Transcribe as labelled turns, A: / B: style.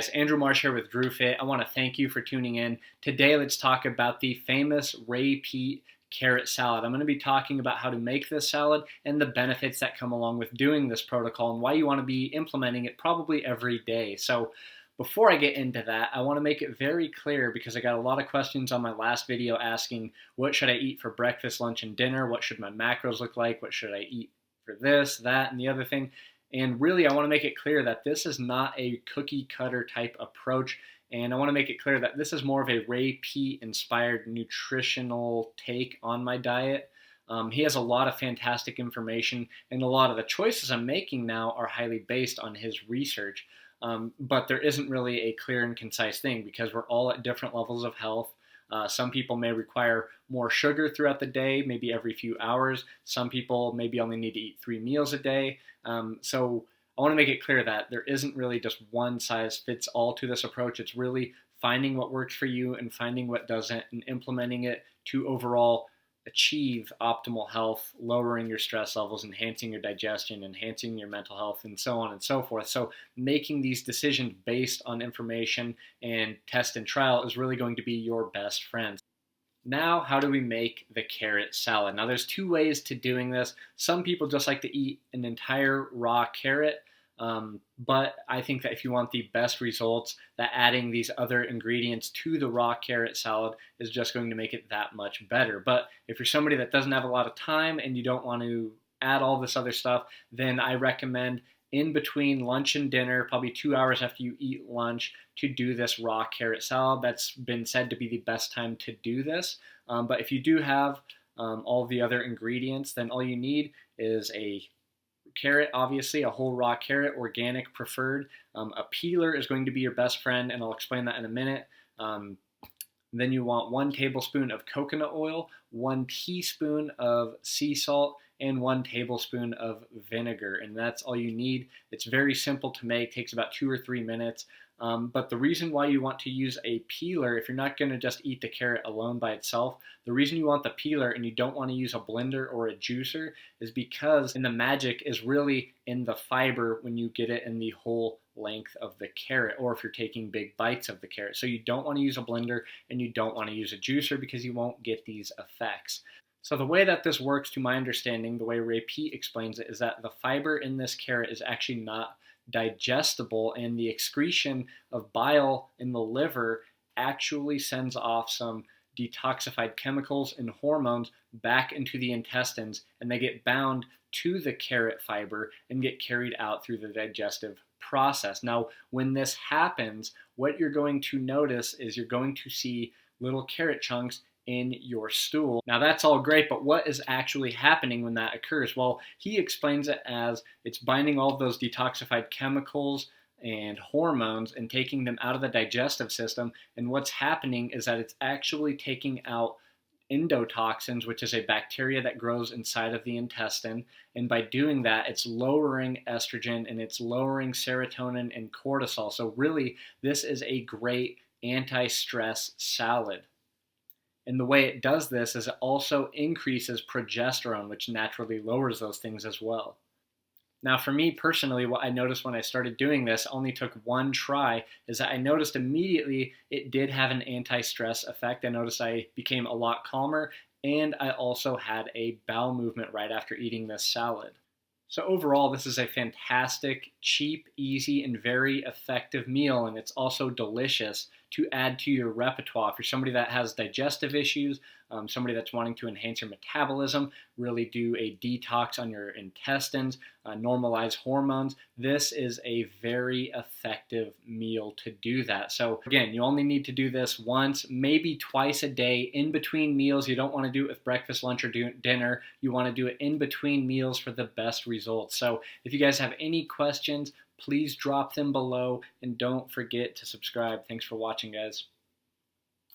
A: guys, Andrew Marsh here with DrewFit. I want to thank you for tuning in. Today, let's talk about the famous Ray Peat carrot salad. I'm going to be talking about how to make this salad and the benefits that come along with doing this protocol and why you want to be implementing it probably every day. So before I get into that, I want to make it very clear because I got a lot of questions on my last video asking what should I eat for breakfast, lunch, and dinner? What should my macros look like? What should I eat for this, that, and the other thing? And really, I want to make it clear that this is not a cookie cutter type approach. And I want to make it clear that this is more of a Ray Peat inspired nutritional take on my diet. He has a lot of fantastic information, and a lot of the choices I'm making now are highly based on his research. But there isn't really a clear and concise thing because we're all at different levels of health. Some people may require more sugar throughout the day, maybe every few hours. Some people maybe only need to eat 3 meals a day. So I want to make it clear that there isn't really just one size fits all to this approach. It's really finding what works for you and finding what doesn't and implementing it to overall achieve optimal health, lowering your stress levels, enhancing your digestion, enhancing your mental health, and so on and so forth. So making these decisions based on information and test and trial is really going to be your best friend. Now, how do we make the carrot salad? Now, there's 2 ways to doing this. Some people just like to eat an entire raw carrot, but I think that if you want the best results, that adding these other ingredients to the raw carrot salad is just going to make it that much better. But if you're somebody that doesn't have a lot of time and you don't want to add all this other stuff, then I recommend in between lunch and dinner, probably 2 hours after you eat lunch, to do this raw carrot salad. That's been said to be the best time to do this. But if you do have all the other ingredients, then all you need is a carrot, obviously, a whole raw carrot, organic preferred. A peeler is going to be your best friend, and I'll explain that in a minute. Then you want 1 tablespoon of coconut oil, 1 teaspoon of sea salt, and 1 tablespoon of vinegar. And that's all you need. It's very simple to make, takes about 2 or 3 minutes. But the reason why you want to use a peeler, if you're not going to just eat the carrot alone by itself, the reason you want the peeler and you don't want to use a blender or a juicer is because the magic is really in the fiber when you get it in the whole length of the carrot, or if you're taking big bites of the carrot. So you don't want to use a blender and you don't want to use a juicer because you won't get these effects. So the way that this works, to my understanding, the way Ray Peat explains it, is that the fiber in this carrot is actually not digestible, and the excretion of bile in the liver actually sends off some detoxified chemicals and hormones back into the intestines, and they get bound to the carrot fiber and get carried out through the digestive process. Now, when this happens, what you're going to notice is you're going to see little carrot chunks in your stool. Now that's all great, but what is actually happening when that occurs? Well, he explains it as it's binding all of those detoxified chemicals and hormones and taking them out of the digestive system. And what's happening is that it's actually taking out endotoxins, which is a bacteria that grows inside of the intestine. And by doing that, it's lowering estrogen and it's lowering serotonin and cortisol. So really, this is a great anti-stress salad. And the way it does this is it also increases progesterone, which naturally lowers those things as well. Now, for me personally, what I noticed when I started doing this, only took 1 try, is that I noticed immediately it did have an anti-stress effect. I noticed I became a lot calmer, and I also had a bowel movement right after eating this salad. So overall, this is a fantastic, cheap, easy, and very effective meal, and it's also delicious to add to your repertoire. For somebody that has digestive issues, somebody that's wanting to enhance your metabolism, really do a detox on your intestines, normalize hormones, this is a very effective meal to do that. So again, you only need to do this once, maybe twice a day in between meals. You don't want to do it with breakfast, lunch, or dinner. You want to do it in between meals for the best results. So if you guys have any questions, please drop them below and don't forget to subscribe. Thanks for watching, guys.